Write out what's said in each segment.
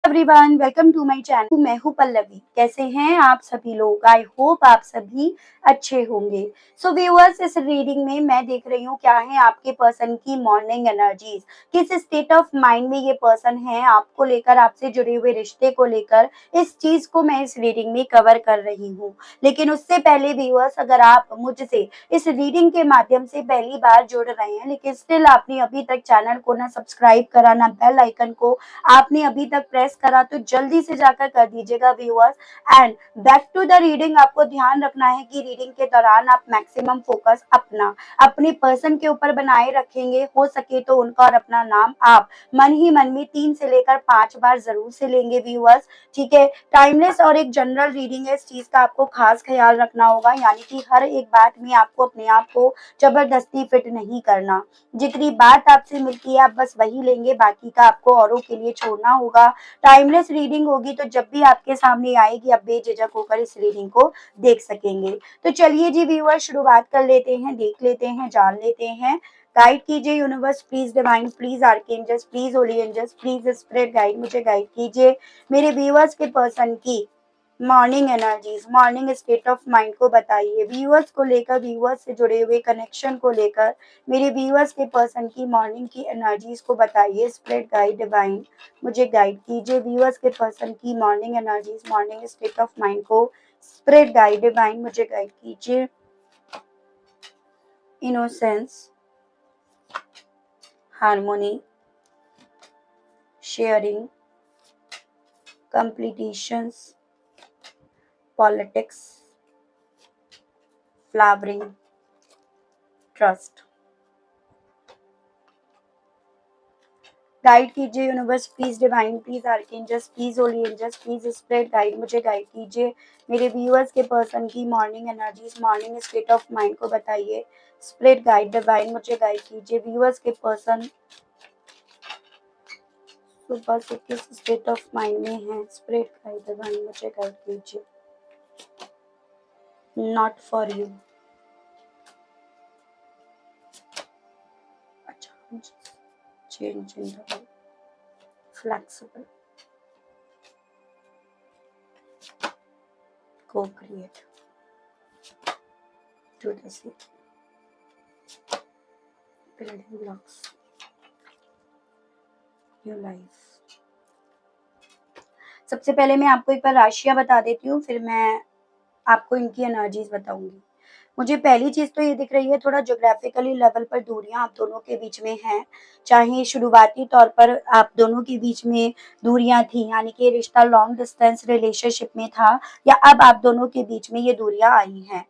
Everyone, welcome to my channel. मैं हूं पल्लवी। कैसे हैं आप सभी लोग? आई होप आप सभी अच्छे होंगे। सो व्यूअर्स, इस रीडिंग में मैं देख रही हूँ क्या है आपके पर्सन की मॉर्निंग एनर्जीज, किस स्टेट ऑफ माइंड में ये पर्सन है आपको लेकर, आपसे जुड़े हुए रिश्ते को लेकर। इस चीज को मैं इस रीडिंग में कवर कर रही हूँ। लेकिन उससे पहले व्यूअर्स, अगर आप मुझसे इस रीडिंग के माध्यम से पहली बार जुड़ रहे हैं लेकिन स्टिल आपने अभी तक चैनल को ना सब्सक्राइब करा, ना बेल आइकन को आपने अभी तक प्रेस करा, तो जल्दी से जाकर कर दीजिएगा viewers. And back to the reading, आपको ध्यान रखना है कि रीडिंग के दौरान आप मैक्सिमम फोकस अपने पर्सन के ऊपर बनाए रखेंगे। हो सके तो उनका और अपना नाम आप मन ही मन में 3 से लेकर 5 बार जरूर से लेंगे व्यूअर्स। ठीक है, टाइमलेस और एक जनरल रीडिंग है, इस चीज का आपको खास ख्याल रखना होगा, यानी कि हर एक बात में आपको अपने आप को जबरदस्ती फिट नहीं करना। जितनी बात आपसे मिलती है आप बस वही लेंगे, बाकी का आपको औरों के लिए छोड़ना होगा। टाइमलेस रीडिंग होगी तो जब भी आपके सामने आएगी आप बेझिझक होकर इस रीडिंग को देख सकेंगे। तो चलिए जी व्यूअर, शुरुआत कर लेते हैं, देख लेते हैं, जान लेते हैं। गाइड कीजिए universe, please divine, please archangels, please holy angels, please spirit guide, मुझे गाइड कीजिए मेरे व्यूअर्स के पर्सन की morning energies, morning state of mind को बताइए। व्यूअर्स को लेकर, व्यूअर्स से जुड़े हुए कनेक्शन को लेकर मेरे व्यूअर्स के पर्सन की मॉर्निंग की एनर्जीज को बताइए। स्पिरिट गाइड डिवाइन मुझे गाइड कीजिए व्यूअर्स के पर्सन की morning energies, morning state of mind को। स्पिरिट गाइड डिवाइन मुझे गाइड कीजिए। Innocence, harmony, sharing, completions, politics, flowering, trust. Guide कीजिए universe, please divine, please archangels, please holy angels, please spirit guide, मुझे guide कीजिए मेरे viewers के person की morning energies, morning state of mind को बताइए। स्पिरिट गाइड डिवाइन मुझे guide कीजिए व्यूअर्स के पर्सन सुबह से किस स्टेट ऑफ माइंड में है। स्पिरिट गाइड डिवाइन मुझे गाइड कीजिए। Not for you. अच्छा, change in the world, flexible, co-create, to the sea, building blocks, new life। सबसे पहले मैं आपको एक बार राशियां बता देती हूँ, फिर मैं आपको इनकी एनर्जीज बताऊंगी। मुझे पहली चीज तो ये दिख रही है, थोड़ा ज्योग्राफिकली लेवल पर दूरियां आप दोनों के बीच में हैं। चाहे शुरुआती तौर पर आप दोनों के बीच में दूरियां थी, यानी कि रिश्ता लॉन्ग डिस्टेंस रिलेशनशिप में था, या अब आप दोनों के बीच में ये दूरियां आई हैं।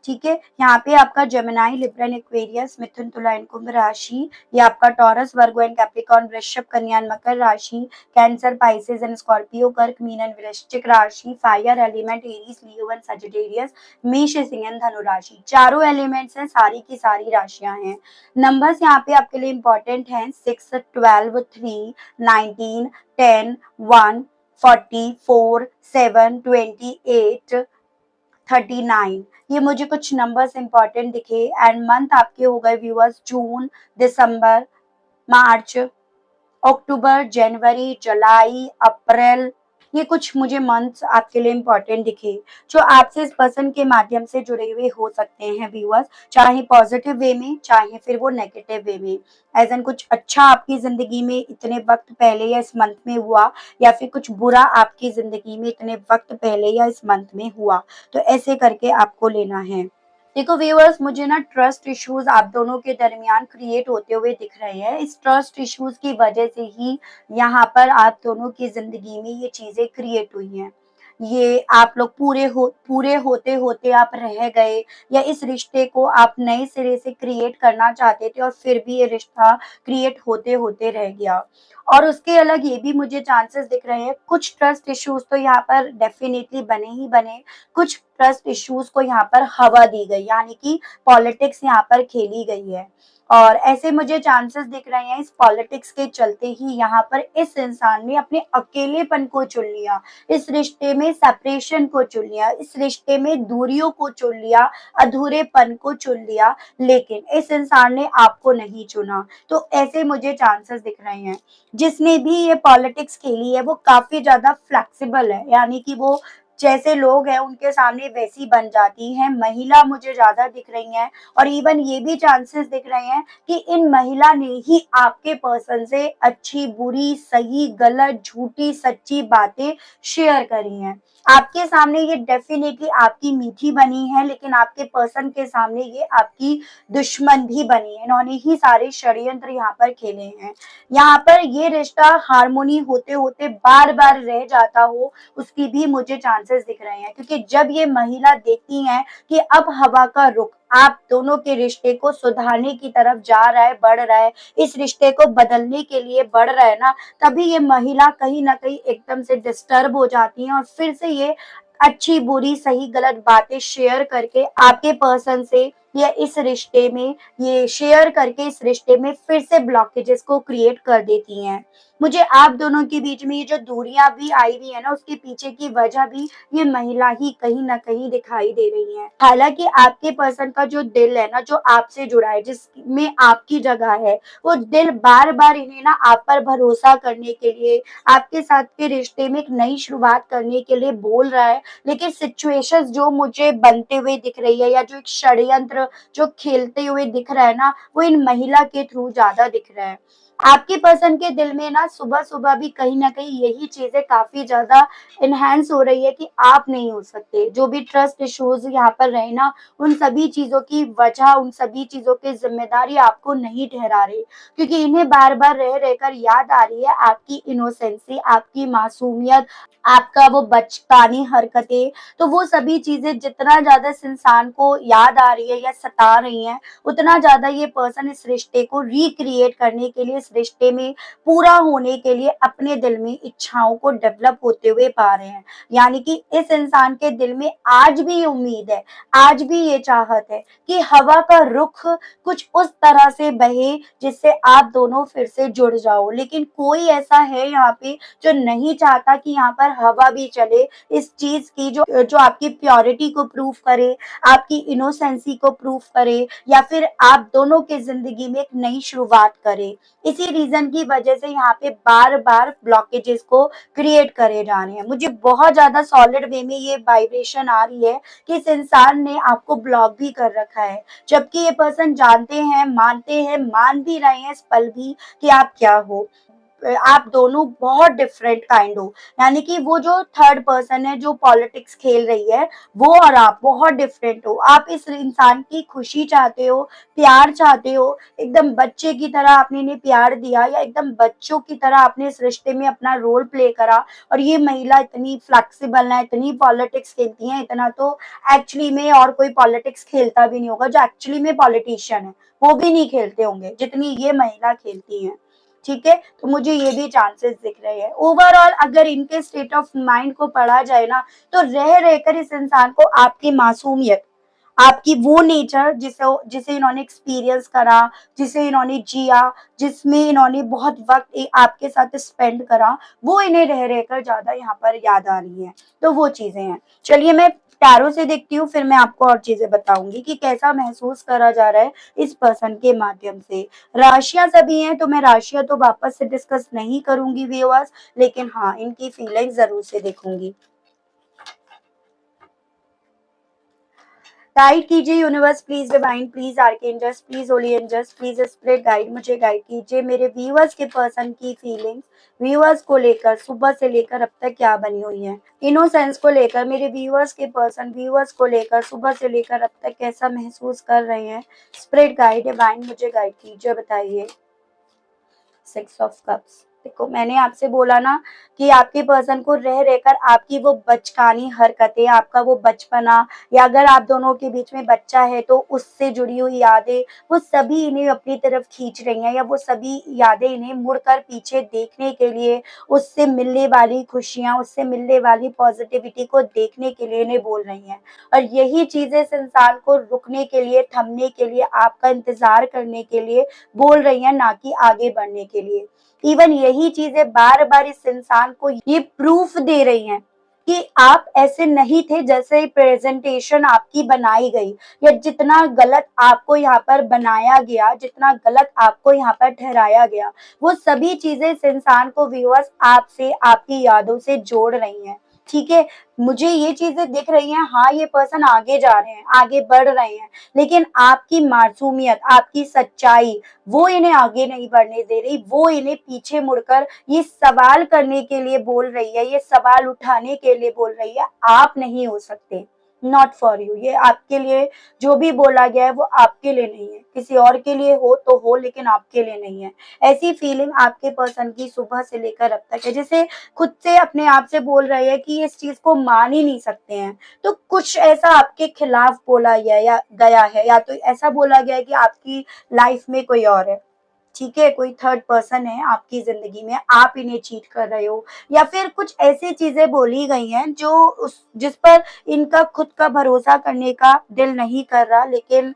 ठीक है, यहाँ पे आपका जेमिनाई, लिब्रा, एक्वेरियस, मिथुन, तुला एंड कुंभ राशि, ये आपका टॉरस, वर्गो एंड कैप्रिकॉर्न, वृषभ, कन्या एंड मकर राशि, कैंसर, पाइसेस एंड स्कॉर्पियो, कर्क, मीन एंड वृश्चिक राशि, fire element, Aries, Leo and Sagittarius, मेष, सिंह एंड धनु राशि। चारों एलिमेंट्स हैं, सारी की सारी राशियां हैं। नंबर्स यहाँ पे आपके लिए इंपॉर्टेंट हैं, 6, 12, 3, 19, 10, 1, 40, 4, 7, 28, 39। ये मुझे कुछ नंबर्स इंपॉर्टेंट दिखे। एंड मंथ आपके हो गए व्यूअर्स जून, दिसंबर, मार्च, अक्टूबर, जनवरी, जुलाई, अप्रैल। ये कुछ मुझे मंथ्स आपके लिए इंपॉर्टेंट दिखे जो आपसे इस पर्सन के माध्यम से जुड़े हुए हो सकते हैं व्यूअर्स, चाहे पॉजिटिव वे में चाहे फिर वो नेगेटिव वे में। एज एन कुछ अच्छा आपकी जिंदगी में इतने वक्त पहले या इस मंथ में हुआ, या फिर कुछ बुरा आपकी जिंदगी में इतने वक्त पहले या इस मंथ में हुआ, तो ऐसे करके आपको लेना है। देखो व्यूअर्स, मुझे ना ट्रस्ट इश्यूज आप दोनों के दरमियान क्रिएट होते हुए दिख रहे हैं। इस ट्रस्ट इश्यूज की वजह से ही यहाँ पर आप दोनों की जिंदगी में ये चीजें क्रिएट हुई हैं। ये आप लोग पूरे होते होते आप रह गए, या इस रिश्ते को आप नए सिरे से क्रिएट करना चाहते थे और फिर भी ये रिश्ता क्रिएट होते होते रह गया। और उसके अलग ये भी मुझे चांसेस दिख रहे हैं, कुछ ट्रस्ट इश्यूज तो यहाँ पर डेफिनेटली बने ही बने, कुछ ट्रस्ट इश्यूज को यहाँ पर हवा दी गई, यानी कि पॉलिटिक्स यहाँ पर खेली गई है। और ऐसे मुझे चांसेस दिख रहे हैं इस पॉलिटिक्स के चलते ही यहाँ पर इस इंसान ने अपने अकेलेपन को चुन लिया, इस रिश्ते में सेपरेशन को चुन लिया, इस रिश्ते में दूरियों को चुन लिया, अधूरेपन को चुन लिया, लेकिन इस इंसान ने आपको नहीं चुना। तो ऐसे मुझे चांसेस दिख रहे हैं। जिसने भी ये पॉलिटिक्स खेली है वो काफी ज्यादा फ्लेक्सिबल है, यानी कि वो जैसे लोग हैं उनके सामने वैसी बन जाती है। महिला मुझे ज्यादा दिख रही हैं, और इवन ये भी चांसेस दिख रहे हैं कि इन महिला ने ही आपके पर्सन से अच्छी बुरी सही गलत झूठी सच्ची बातें शेयर करी हैं। आपके सामने ये डेफिनेटली आपकी मीठी बनी है, लेकिन आपके पर्सन के सामने ये आपकी दुश्मन भी बनी है। इन्होंने ही सारे षड्यंत्र यहाँ पर खेले हैं। यहाँ पर ये रिश्ता हार्मोनी होते होते बार बार रह जाता हो, उसकी भी मुझे चांसेस दिख रहे हैं, क्योंकि जब ये महिला देखती हैं कि अब हवा का रुख आप दोनों के रिश्ते को सुधारने की तरफ जा रहा है, बढ़ रहा है, इस रिश्ते को बदलने के लिए बढ़ रहा है ना, तभी ये महिला कहीं ना कहीं एकदम से डिस्टर्ब हो जाती है, और फिर से ये अच्छी बुरी सही गलत बातें शेयर करके आपके पर्सन से या इस रिश्ते में ये शेयर करके इस रिश्ते में फिर से ब्लॉकेजेस को क्रिएट कर देती हैं। मुझे आप दोनों के बीच में ये जो दूरियां भी आई हुई है ना, उसके पीछे की वजह भी ये महिला ही कहीं ना कहीं दिखाई दे रही है। हालांकि आपके पर्सन का जो दिल है ना, जो आपसे जुड़ा है, जिसमें आपकी जगह है, वो दिल बार बार इन्हें ना आप पर भरोसा करने के लिए, आपके साथ के रिश्ते में एक नई शुरुआत करने के लिए बोल रहा है, लेकिन सिचुएशंस जो मुझे बनते हुए दिख रही है, या जो एक षड्यंत्र जो खेलते हुए दिख रहा है ना, वो इन महिला के थ्रू ज्यादा दिख रहा है। आपके पर्सन के दिल में ना सुबह सुबह भी कहीं ना कहीं यही चीजें काफी ज्यादा इनहेंस हो रही है कि आप नहीं हो सकते। जो भी ट्रस्ट इश्यूज यहाँ पर रहे ना, उन सभी चीजों की वजह, उन सभी चीजों की जिम्मेदारी आपको नहीं ठहरा रही, क्योंकि इन्हें बार बार रह रहकर याद आ रही है आपकी इनोसेंसी, आपकी मासूमियत, आपका वो बचकानी हरकतें। तो वो सभी चीजें जितना ज्यादा इस इंसान को याद आ रही है या सता रही हैं, उतना ज्यादा ये पर्सन इस रिश्ते को रिक्रिएट करने के लिए, इस रिश्ते में पूरा होने के लिए अपने दिल में इच्छाओं को डेवलप होते हुए पा रहे हैं। यानी कि इस इंसान के दिल में आज भी ये उम्मीद है, आज भी ये चाहत है कि हवा का रुख कुछ उस तरह से बहे जिससे आप दोनों फिर से जुड़ जाओ। लेकिन कोई ऐसा है यहाँ पे जो नहीं चाहता कि यहाँ पर हवा भी चले, इस चीज की जो जो आपकी प्योरिटी को प्रूव करे, आपकी इनोसेंसी को प्रूव करे, या फिर आप दोनों के जिंदगी में एक नई शुरुआत करे। इसी रीजन की वजह से यहाँ पे बार बार ब्लॉकेजेस को क्रिएट करे जा रहे हैं। मुझे बहुत ज्यादा सॉलिड वे में ये वाइब्रेशन आ रही है कि इस इंसान ने आपको ब्लॉक भी कर रखा है, जबकि ये पर्सन जानते हैं, मानते हैं, मान भी रहे हैं इस पल भी कि आप क्या हो। आप दोनों बहुत डिफरेंट काइंड हो, यानी कि वो जो थर्ड पर्सन है जो पॉलिटिक्स खेल रही है, वो और आप बहुत डिफरेंट हो। आप इस इंसान की खुशी चाहते हो, प्यार चाहते हो, एकदम बच्चे की तरह आपने इन्हें प्यार दिया, या एकदम बच्चों की तरह आपने इस रिश्ते में अपना रोल प्ले करा। और ये महिला इतनी फ्लेक्सिबल है, इतनी पॉलिटिक्स खेलती है, इतना तो एक्चुअली में और कोई पॉलिटिक्स खेलता भी नहीं होगा। जो एक्चुअली में पॉलिटिशियन है वो भी नहीं खेलते होंगे जितनी ये महिला खेलती है। ठीक है, तो मुझे ये भी चांसेस दिख रहे हैं। ओवरऑल अगर इनके स्टेट ऑफ माइंड को पढ़ा जाए ना, तो रह रहकर इस इंसान को आपकी मासूमियत, आपकी वो नेचर जिसे जिसे इन्होंने एक्सपीरियंस करा, जिसे इन्होंने जिया, जिसमें इन्होंने बहुत वक्त आपके साथ स्पेंड करा, वो इन्हें रह रहकर ज्यादा यहाँ पर याद आ रही है। तो वो चीजें हैं। चलिए मैं टैरो से देखती हूँ, फिर मैं आपको और चीजें बताऊंगी कि कैसा महसूस करा जा रहा है इस पर्सन के माध्यम से। राशियां सभी हैं, तो मैं राशियां तो वापस से डिस्कस नहीं करूंगी व्यूअर्स, लेकिन हाँ इनकी फीलिंग्स जरूर से देखूंगी। गाइड कीजिए universe, please divine, please archangels, please holy angels, please spirit guide, मुझे गाइड कीजिए। मेरे व्यूअर्स के पर्सन की फीलिंग्स व्यूअर्स को लेकर सुबह से लेकर अब तक क्या बनी हुई है। इनोसेंस को लेकर मेरे व्यूअर्स के पर्सन व्यूअर्स को लेकर सुबह से लेकर अब तक कैसा महसूस कर रहे हैं। स्पिरिट गाइड डिवाइन मुझे गाइड कीजिए, बताइए। सिक्स ऑफ कप्स, देखो, मैंने आपसे बोला ना कि आपके पर्सन को रह रहकर आपकी वो बचकानी हरकतें, आपका वो बचपना, या अगर आप दोनों के बीच में बच्चा है तो उससे जुड़ी हुई यादें, वो सभी इन्हें अपनी तरफ खींच रही हैं, या वो सभी यादें इन्हें मुड़कर पीछे देखने के लिए, उससे मिलने वाली खुशियाँ, उससे मिलने वाली पॉजिटिविटी को देखने के लिए इन्हें बोल रही हैं। और यही चीज़ें इस इंसान को रुकने के लिए, थमने के लिए, आपका इंतज़ार करने के लिए बोल रही हैं, ना कि आगे बढ़ने के लिए। इवन यही चीजें बार बार इस इंसान को ये प्रूफ दे रही हैं कि आप ऐसे नहीं थे जैसे प्रेजेंटेशन आपकी बनाई गई, या जितना गलत आपको यहाँ पर बनाया गया, जितना गलत आपको यहाँ पर ठहराया गया, वो सभी चीजें इस इंसान को व्यूअर्स आपसे, आपकी यादों से जोड़ रही हैं। ठीक है, मुझे ये चीजें दिख रही हैं, हाँ ये पर्सन आगे जा रहे हैं, आगे बढ़ रहे हैं, लेकिन आपकी मासूमियत, आपकी सच्चाई, वो इन्हें आगे नहीं बढ़ने दे रही, वो इन्हें पीछे मुड़कर ये सवाल करने के लिए बोल रही है, ये सवाल उठाने के लिए बोल रही है, आप नहीं हो सकते, नॉट फॉर यू। ये आपके लिए जो भी बोला गया है वो आपके लिए नहीं है, किसी और के लिए हो तो हो, लेकिन आपके लिए नहीं है। ऐसी फीलिंग आपके पर्सन की सुबह से लेकर अब तक है, जैसे खुद से अपने आप से बोल रहे हैं कि इस चीज को मान ही नहीं सकते हैं। तो कुछ ऐसा आपके खिलाफ बोला गया या गया है, या तो ऐसा बोला गया है कि आपकी लाइफ में कोई और है, ठीक है, कोई थर्ड पर्सन है आपकी जिंदगी में, आप इन्हें चीट कर रहे हो, या फिर कुछ ऐसी चीजें बोली गई हैं जो उस जिस पर इनका खुद का भरोसा करने का दिल नहीं कर रहा, लेकिन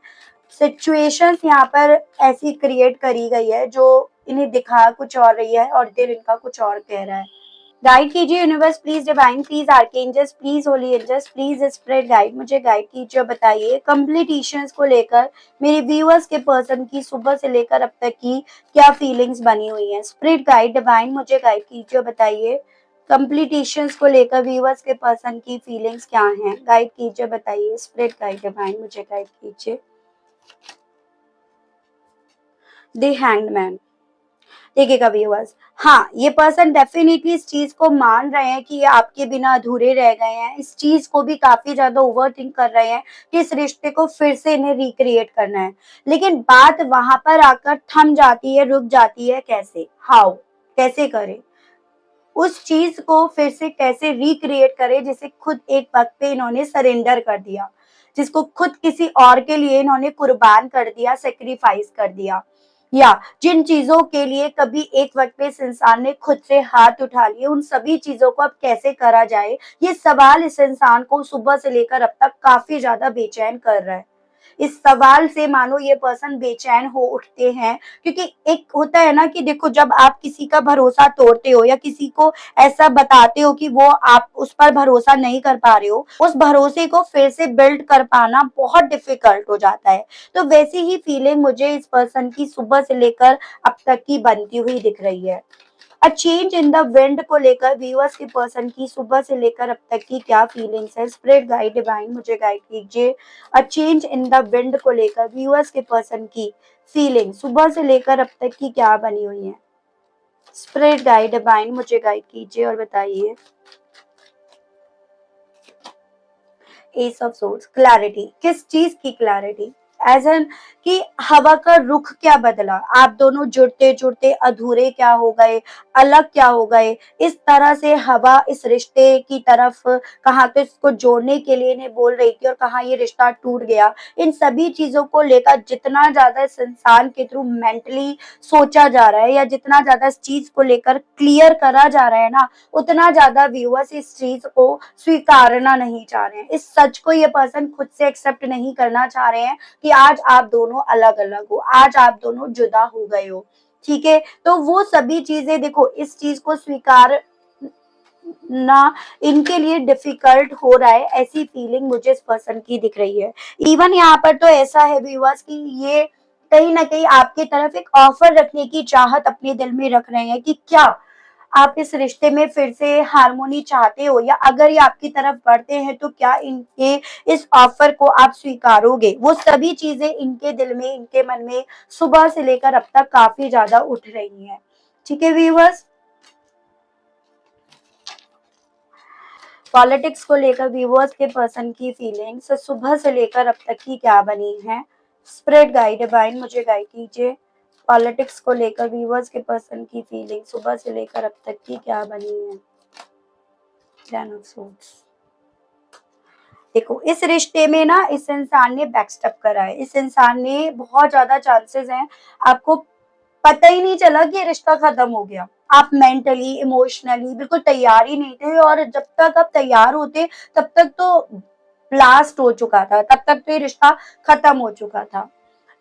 सिचुएशंस यहाँ पर ऐसी क्रिएट करी गई है जो इन्हें दिखा कुछ और रही है और दिल इनका कुछ और कह रहा है। गाइड कीजिए universe, please divine, please archangels, please holy angels, please spread guide, मुझे गाइड कीजिए और बताइए कंप्लीटेशंस को लेकर मेरे व्यूअर्स के पर्सन की सुबह से लेकर अब तक की क्या फीलिंग्स बनी हुई हैं। स्प्रेड गाइड डिवाइन, मुझे गाइड कीजिए और बताइए कंप्लीटेशंस को लेकर व्यूअर्स के पर्सन की फीलिंग्स क्या हैं। गाइड कीजिए, बताइए। स्प्रेड गाइड डिवाइन, मुझे गाइड कीजिए। The hanged man. देखिएगा व्यूअर्स, हाँ ये पर्सन डेफिनेटली इस चीज को मान रहे हैं कि ये आपके बिना अधूरे रह गए हैं, इस चीज को भी काफी ज्यादा ओवर थिंक कर रहे हैं कि इस रिश्ते को फिर से इन्हें रिक्रिएट करना है, लेकिन बात वहां पर आकर थम जाती है, रुक जाती है। कैसे, हाउ, कैसे करें उस चीज को, फिर से कैसे रिक्रिएट करें जिसे खुद एक वक्त पे इन्होंने सरेंडर कर दिया, जिसको खुद किसी और के लिए इन्होंने कुर्बान कर दिया, सेक्रीफाइस कर दिया, या जिन चीजों के लिए कभी एक वक्त पे इस इंसान ने खुद से हाथ उठा लिए, उन सभी चीजों को अब कैसे करा जाए, ये सवाल इस इंसान को सुबह से लेकर अब तक काफी ज्यादा बेचैन कर रहा है। इस सवाल से मानो ये पर्सन बेचैन हो उठते हैं, क्योंकि एक होता है ना कि देखो, जब आप किसी का भरोसा तोड़ते हो या किसी को ऐसा बताते हो कि वो आप उस पर भरोसा नहीं कर पा रहे हो, उस भरोसे को फिर से बिल्ड कर पाना बहुत डिफिकल्ट हो जाता है। तो वैसी ही फीलिंग मुझे इस पर्सन की सुबह से लेकर अब तक की बनती हुई दिख रही है। A change in the wind को लेकर व्यूअर्स के पर्सन की सुबह से लेकर अब तक की क्या फीलिंग्स है। स्प्रेड गाइड डिवाइन, मुझे गाइड कीजिए। A change in the wind को लेकर व्यूअर्स के पर्सन की फीलिंग सुबह से लेकर अब तक की क्या बनी हुई है। स्प्रेड गाइड डिवाइन, मुझे गाइड कीजिए और बताइए। एस ऑफ सोर्ड्स, क्लैरिटी, किस चीज की क्लैरिटी, एज एन कि हवा का रुख क्या बदला, आप दोनों जुड़ते जुड़ते अधूरे क्या हो गए, अलग क्या हो गए, इस तरह से हवा इस रिश्ते की तरफ कहाँ तो इसको जोड़ने के लिए इन्हें बोल रही थी और कहाँ ये रिश्ता टूट गया। इन सभी चीजों को लेकर जितना ज्यादा इस इंसान के थ्रू मेंटली सोचा जा रहा है, या जितना ज्यादा इस चीज को लेकर क्लियर करा जा रहा है ना, उतना ज्यादा व्यूअर्स इस चीज को स्वीकारना नहीं चाह रहे हैं, इस सच को ये पर्सन खुद से एक्सेप्ट नहीं करना चाह रहे हैं कि आज आप दोनों अलग अलग हो, आज आप दोनों जुदा हो गए हो। ठीक है, तो वो सभी चीजें देखो, इस चीज को स्वीकार ना इनके लिए डिफिकल्ट हो रहा है, ऐसी फीलिंग मुझे इस पर्सन की दिख रही है। इवन यहाँ पर तो ऐसा है व्यूअर्स कि ये कहीं ना कहीं आपकी तरफ एक ऑफर रखने की चाहत अपने दिल में रख रहे हैं कि क्या आप इस रिश्ते में फिर से हार्मोनी चाहते हो, या अगर ये आपकी तरफ बढ़ते हैं तो क्या इनके इस ऑफर को आप स्वीकारोगे। वो सभी चीजें इनके दिल में, इनके मन में सुबह से लेकर अब तक काफी ज्यादा उठ रही हैं। ठीक है व्यूअर्स, पॉलिटिक्स को लेकर व्यूअर्स के पर्सन की फीलिंग्स सुबह से लेकर अब तक की क्या बनी है। स्प्रेड गाइड डिवाइन, मुझे गाइड कीजिए। पॉलिटिक्स को लेकर व्यूअर्स के पर्सन की फीलिंग सुबह से लेकर अब तक की क्या बनी है। Ten of swords. देखो, इस रिश्ते में ना इस इंसान ने बैकस्टेप करा है, इस इंसान ने बहुत ज्यादा चांसेस हैं, आपको पता ही नहीं चला कि ये रिश्ता खत्म हो गया। आप मेंटली इमोशनली बिल्कुल तैयार ही नहीं थे, और जब तक आप तैयार होते तब तक तो ब्लास्ट हो चुका था, तब तक तो ये रिश्ता खत्म हो चुका था।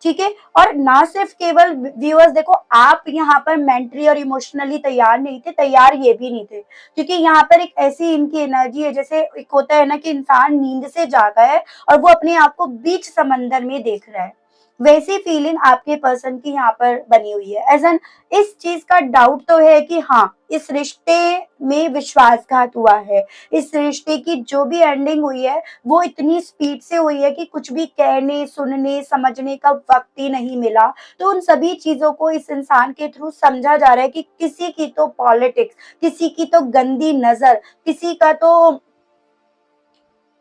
ठीक है, और ना सिर्फ केवल व्यूअर्स, देखो आप यहाँ पर मेंटली और इमोशनली तैयार नहीं थे, तैयार ये भी नहीं थे, क्योंकि यहाँ पर एक ऐसी इनकी एनर्जी है, जैसे एक होता है ना कि इंसान नींद से जागा है और वो अपने आप को बीच समंदर में देख रहा है, वैसी फीलिंग आपके पर्सन की यहाँ पर बनी हुई है। एज एन इस चीज का डाउट तो है कि हाँ, इस रिश्ते में विश्वासघात हुआ है, इस रिश्ते की जो भी एंडिंग हुई है वो इतनी स्पीड से हुई है कि कुछ भी कहने सुनने समझने का वक्त ही नहीं मिला। तो उन सभी चीजों को इस इंसान के थ्रू समझा जा रहा है कि किसी की तो पॉलिटिक्स, किसी की तो गंदी नजर, किसी का तो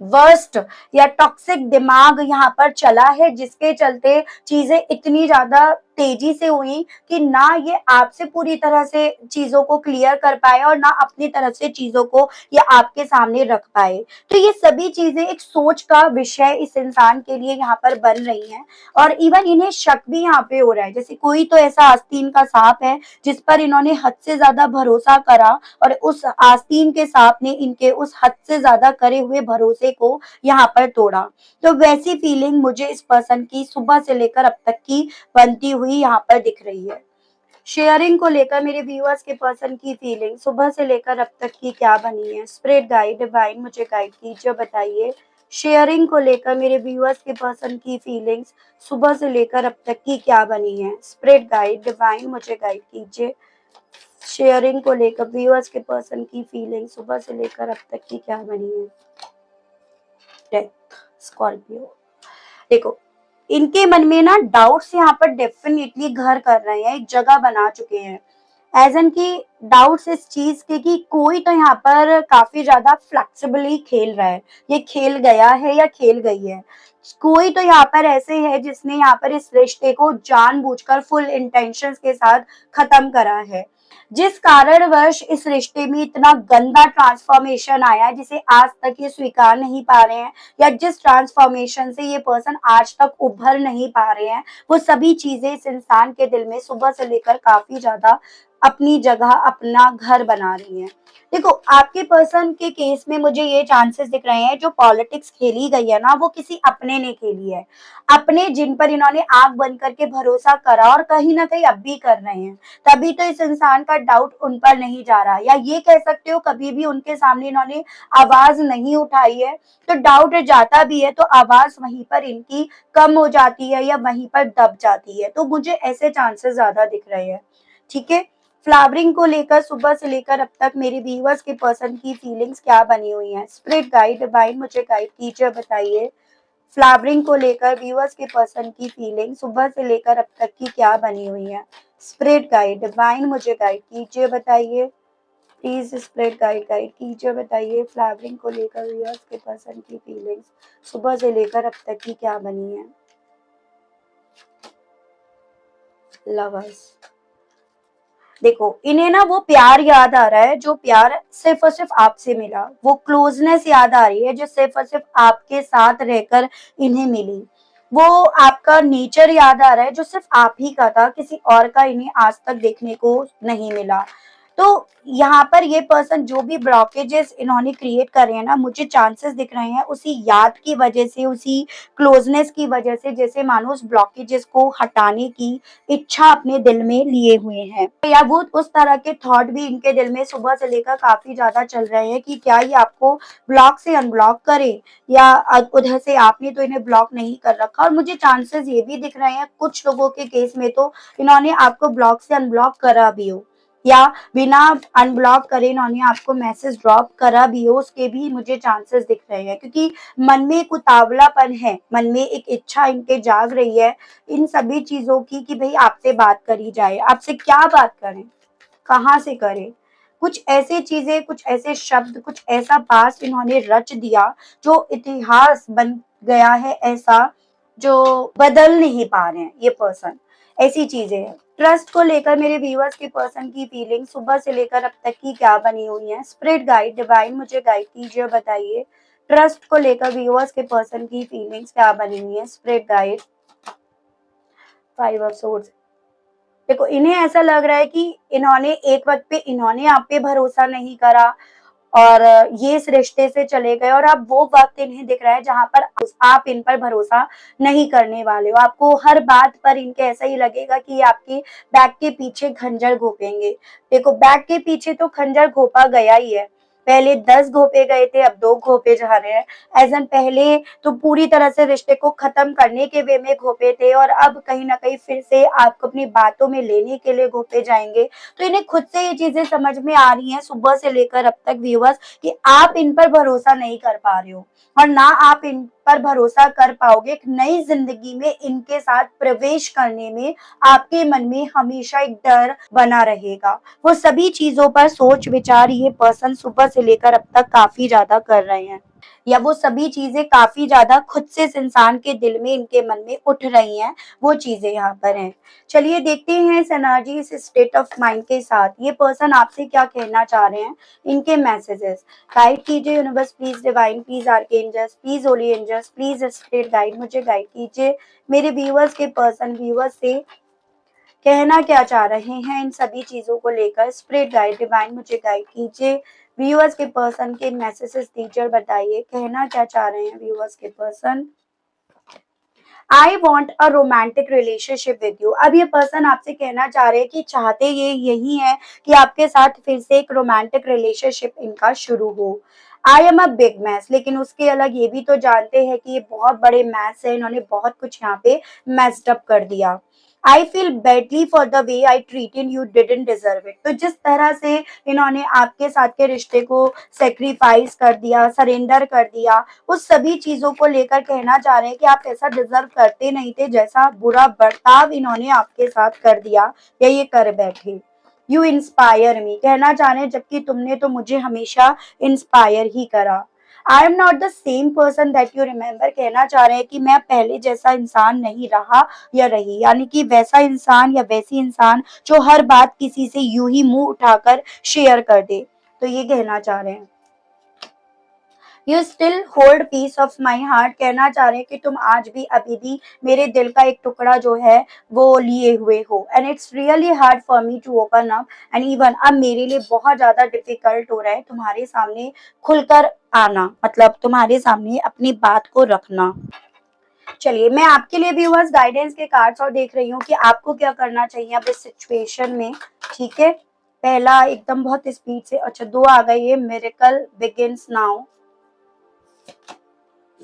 वर्स्ट या टॉक्सिक दिमाग यहाँ पर चला है, जिसके चलते चीजें इतनी ज्यादा तेजी से हुई कि ना ये आपसे पूरी तरह से चीजों को क्लियर कर पाए और ना अपनी तरफ से चीजों को ये आपके सामने रख पाए। तो ये सभी चीजें एक सोच का विषय इस इंसान के लिए यहाँ पर बन रही हैं, और इवन इन्हें शक भी यहाँ पे हो रहा है, जैसे कोई तो ऐसा आस्तीन का सांप है जिस पर इन्होंने हद से ज्यादा भरोसा करा, और उस आस्तीन के सांप ने इनके उस हद से ज्यादा करे हुए भरोसे को यहाँ पर तोड़ा। तो वैसी फीलिंग मुझे इस पर्सन की सुबह से लेकर अब तक की बनती हुई यहाँ पर दिख रही है। शेयरिंग को लेकर मेरे व्यूअर्स के पर्सन की फीलिंग सुबह से लेकर अब तक की क्या बनी है। स्पिरिट गाइड डिवाइन मुझे गाइड कीजिए, बताइए। शेयरिंग को लेकर मेरे व्यूअर्स के पर्सन की फीलिंग्स सुबह से लेकर अब तक की क्या बनी है। स्पिरिट गाइड डिवाइन मुझे गाइड कीजिए। शेयरिंग को लेकर व्यूअर्स के पर्सन की फीलिंग सुबह से लेकर अब तक की क्या बनी है। Death, Scorpio. देखो, इनके मन में ना डाउट्स यहाँ पर डेफिनेटली घर कर रहे हैं, एक जगह बना चुके हैं, एज एन की डाउट्स इस चीज के कि कोई तो यहाँ पर काफी ज्यादा फ्लेक्सिबली खेल रहा है, ये खेल गया है या खेल गई है। कोई तो यहाँ पर ऐसे है जिसने यहाँ पर इस रिश्ते को जानबूझकर फुल इंटेंशंस के साथ खत्म करा है, जिस कारणवश इस रिश्ते में इतना गंदा ट्रांसफॉर्मेशन आया है जिसे आज तक ये स्वीकार नहीं पा रहे हैं, या जिस ट्रांसफॉर्मेशन से ये पर्सन आज तक उभर नहीं पा रहे हैं, वो सभी चीजें इस इंसान के दिल में सुबह से लेकर काफी ज्यादा अपनी जगह अपना घर बना रही हैं। देखो, आपके पर्सन के केस में मुझे ये चांसेस दिख रहे हैं, जो पॉलिटिक्स खेली गई है ना वो किसी अपने ने खेली है, अपने जिन पर इन्होंने आंख बंद करके भरोसा करा और कहीं ना कहीं अब भी कर रहे हैं, तभी तो इस इंसान का डाउट उन पर नहीं जा रहा, या ये कह सकते हो कभी भी उनके सामने इन्होंने आवाज नहीं उठाई है, तो डाउट जाता भी है तो आवाज वहीं पर इनकी कम हो जाती है या वहीं पर दब जाती है। तो मुझे ऐसे चांसेस ज्यादा दिख रहे हैं। ठीक है, फ्लावरिंग को लेकर सुबह से लेकर अब तक मेरे व्यूअर्स के पर्सन की फीलिंग्स क्या बनी हुई हैं। स्पिरिट गाइड डिवाइन मुझे गाइड कीजिए, बताइए। फ्लावरिंग को लेकर व्यूअर्स के पर्सन की फीलिंग सुबह से लेकर अब तक की क्या बनी हुई है। स्पिरिट गाइड डिवाइन मुझे गाइड कीजिए, बताइए प्लीज। स्पिरिट गाइड गाइड कीजिए, बताइए। फ्लावरिंग को लेकर व्यूअर्स के पर्सन की फीलिंग्स सुबह से लेकर अब तक की क्या बनी है। लवर्स। देखो, इन्हें ना वो प्यार याद आ रहा है जो प्यार सिर्फ और सिर्फ आपसे मिला, वो क्लोजनेस याद आ रही है जो सिर्फ और सिर्फ आपके साथ रहकर इन्हें मिली, वो आपका नेचर याद आ रहा है जो सिर्फ आप ही का था, किसी और का इन्हें आज तक देखने को नहीं मिला। तो यहाँ पर ये पर्सन जो भी ब्लॉकेजेस इन्होंने क्रिएट करे हैं ना, मुझे चांसेस दिख रहे हैं उसी याद की वजह से, उसी क्लोजनेस की वजह से, जैसे मानो उस ब्लॉकेजेस को हटाने की इच्छा अपने दिल में लिए हुए हैं, या वो उस तरह के थॉट भी इनके दिल में सुबह से लेकर काफी ज्यादा चल रहे हैं कि क्या ये आपको ब्लॉक से अनब्लॉक करे, या उधर से आपने तो इन्हें ब्लॉक नहीं कर रखा। और मुझे चांसेस ये भी दिख रहे हैं कुछ लोगों के केस में तो इन्होंने आपको ब्लॉक से अनब्लॉक करा भी हो, या बिना अनब्लॉक करे इन्होंने आपको मैसेज ड्रॉप करा भी हो, उसके भी मुझे चांसेस दिख रहे हैं, क्योंकि मन में एक उतावलापन है, मन में एक इच्छा इनके जाग रही है इन सभी चीजों की कि भाई आपसे बात करी जाए। आपसे क्या बात करें, कहाँ से करें, कुछ ऐसी चीजें, कुछ ऐसे शब्द, कुछ ऐसा पास्ट इन्होंने रच दिया जो इतिहास बन गया है ऐसा, जो बदल नहीं पा रहे हैं ये पर्सन। ऐसी चीजें हैं, ट्रस्ट को लेकर मेरे व्यूअर्स के पर्सन की फीलिंग सुबह से लेकर अब तक की क्या बनी हुई है। स्पिरिट गाइड डिवाइन मुझे गाइड कीजिए और बताइए ट्रस्ट को लेकर व्यूअर्स के पर्सन की फीलिंग्स क्या बनी हुई है। Spirit guide, 5 of swords. देखो, इन्हें ऐसा लग रहा है कि इन्होंने एक वक्त पे इन्होंने आप पे भरोसा नहीं करा और ये इस रिश्ते से चले गए, और अब वो वक्त इन्हें दिख रहा है जहां पर आप इन पर भरोसा नहीं करने वाले हो। आपको हर बात पर इनके ऐसा ही लगेगा कि ये आपके बैक के पीछे खंजर घोंपेंगे। देखो, बैक के पीछे तो खंजर घोंपा गया ही है। पहले 10 घोंपे गए थे, अब 2 घोंपे जा रहे हैं। एज़ पहले तो पूरी तरह से रिश्ते को खत्म करने के वे में घोंपे थे, और अब कहीं ना कहीं फिर से आपको अपनी बातों में लेने के लिए घोंपे जाएंगे। तो इन्हें खुद से ये चीजें समझ में आ रही हैं सुबह से लेकर अब तक व्यूअर्स, कि आप इन पर भरोसा नहीं कर पा रहे हो, और ना आप इन पर भरोसा कर पाओगे। एक नई जिंदगी में इनके साथ प्रवेश करने में आपके मन में हमेशा एक डर बना रहेगा। वो सभी चीजों पर सोच विचार ये पर्सन सुबह से लेकर अब तक काफी ज्यादा कर रहे हैं, या वो सभी चीजें काफी ज्यादा खुद से इस इंसान के दिल में, इनके मन में उठ रही हैं। वो चीजें यहाँ पर हैं। चलिए देखते हैं इस एनर्जी, इस स्टेट ऑफ माइंड के साथ ये पर्सन आपसे क्या कहना चाह रहे हैं। इनके मैसेजेस गाइड कीजिए universe please, divine please, archangels please, holy angels please, spirit guide मुझे गाइड कीजिए। मेरे व्यूअर्स के पर्सन व्यूअर्स से कहना क्या चाह रहे हैं इन सभी चीजों को लेकर। स्पिरिट गाइड डिवाइन मुझे गाइड कीजिए। व्यूअर्स के पर्सन के मैसेजेस दीजिए और बताइए कहना क्या चाह रहे हैं व्यूअर्स के person. I want a romantic relationship with you. अब ये पर्सन आपसे कहना चाह रहे हैं कि चाहते ये यही है कि आपके साथ फिर से एक रोमांटिक रिलेशनशिप इनका शुरू हो। I am a big mess, लेकिन उसके अलग ये भी तो जानते हैं कि ये बहुत बड़े मैस है, इन्होंने बहुत कुछ यहाँ पे मैस्ड अप कर दिया। I feel badly for the way I treated you didn't deserve it. तो जिस तरह से इन्होंने आपके साथ के रिश्ते को सेक्रीफाइस कर दिया, सरेंडर कर दिया, उस सभी चीजों को लेकर कहना चाह रहे हैं कि आप ऐसा डिजर्व करते नहीं थे, जैसा बुरा बर्ताव इन्होंने आपके साथ कर दिया या ये कर बैठे। यू इंस्पायर मी, कहना चाह रहे हैं जबकि तुमने तो मुझे हमेशा इंस्पायर ही करा। I am not the same person that you remember, कहना चाह रहे हैं कि मैं पहले जैसा इंसान नहीं रहा या रही, यानी कि वैसा इंसान या वैसी इंसान जो हर बात किसी से यूं ही मुंह उठाकर शेयर कर दे। तो ये कहना चाह रहे हैं। You still hold piece of my heart, कहना चाह रहे हैं कि तुम आज भी अभी भी मेरे दिल का एक टुकड़ा जो है वो लिए हुए हो। And it's really hard for me to open up, and even अब मेरे लिए बहुत ज्यादा डिफिकल्ट हो रहा है तुम्हारे सामने खुलकर आना, मतलब तुम्हारे सामने अपनी बात को रखना। चलिए मैं आपके लिए व्यूअर्स गाइडेंस के कार्ड्स और देख रही हूँ कि आपको क्या करना चाहिए अब इस सिचुएशन में। ठीक है, पहला एकदम बहुत स्पीड से, अच्छा 2 आ गई है। Miracle begins now,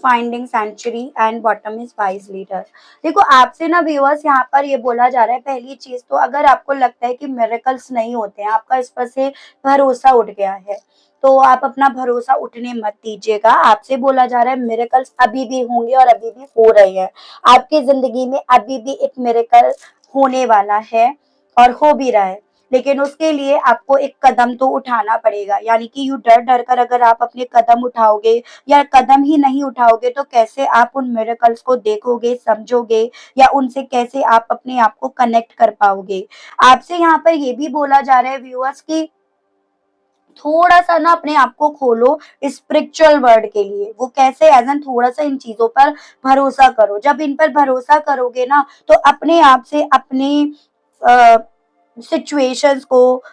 finding century, and bottom is wise leader. देखो आपसे ना व्यूअर्स यहाँ पर ये बोला जा रहा है, पहली चीज तो अगर आपको लगता है कि मिरेकल्स नहीं होते हैं, आपका इस पर से भरोसा उठ गया है, तो आप अपना भरोसा उठने मत दीजिएगा। आपसे बोला जा रहा है मिरेकल्स अभी भी होंगे और अभी भी हो रहे हैं आपकी जिंदगी में, अभी भी एक मिरेकल होने वाला है और हो भी रहा है। लेकिन उसके लिए आपको एक कदम तो उठाना पड़ेगा, यानी कि यू डर डर कर अगर आप अपने कदम उठाओगे या कदम ही नहीं उठाओगे तो कैसे आप उन मिरेकल्स को देखोगे, समझोगे, या उनसे कैसे आप अपने आप को कनेक्ट कर पाओगे। आपसे यहाँ पर ये भी बोला जा रहा है व्यूअर्स की थोड़ा सा ना अपने आप को खोलो स्पिरिचुअल वर्ल्ड के लिए। वो कैसे, एज एन थोड़ा सा इन चीजों पर भरोसा करो। जब इन पर भरोसा करोगे ना तो अपने आप से अपने सिचुएशंस को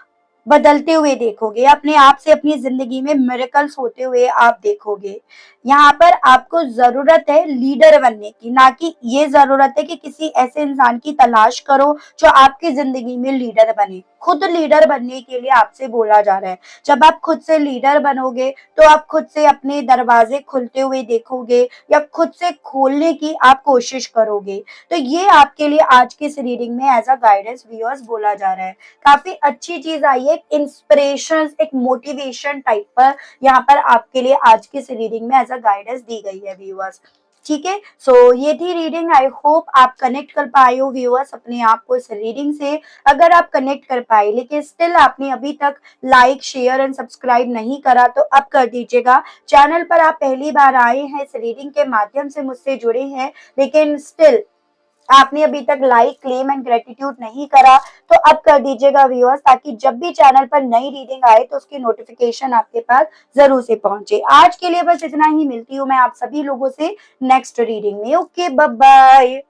बदलते हुए देखोगे, अपने आप से अपनी जिंदगी में मिरेकल्स होते हुए आप देखोगे। यहाँ पर आपको जरूरत है लीडर बनने की, ना कि ये जरूरत है कि किसी ऐसे इंसान की तलाश करो जो आपकी जिंदगी में लीडर बने। खुद लीडर बनने के लिए आपसे बोला जा रहा है। जब आप खुद से लीडर बनोगे तो आप खुद से अपने दरवाजे खुलते हुए देखोगे या खुद से खोलने की आप कोशिश करोगे। तो ये आपके लिए आज की इस रीडिंग में एज अ गाइडेंस व्यूअर्स बोला जा रहा है। काफी अच्छी चीज आई है, इंस्पिरेशन, एक मोटिवेशन टाइप पर यहाँ पर आपके लिए आज की इस रीडिंग में एज अ गाइडेंस दी गई है व्यूअर्स। ठीक है, सो ये थी रीडिंग। आई होप आप कनेक्ट कर पाए हो व्यूअर्स अपने आप को इस रीडिंग से। अगर आप कनेक्ट कर पाए लेकिन स्टिल आपने अभी तक लाइक, शेयर एंड सब्सक्राइब नहीं करा तो अब कर दीजिएगा। चैनल पर आप पहली बार आए हैं, इस रीडिंग के माध्यम से मुझसे जुड़े हैं, लेकिन स्टिल आपने अभी तक लाइक, क्लेम एंड ग्रेटिट्यूड नहीं करा तो अब कर दीजिएगा व्यूअर्स, ताकि जब भी चैनल पर नई रीडिंग आए तो उसकी नोटिफिकेशन आपके पास जरूर से पहुंचे। आज के लिए बस इतना ही, मिलती हूँ मैं आप सभी लोगों से नेक्स्ट रीडिंग में। Okay, bye bye.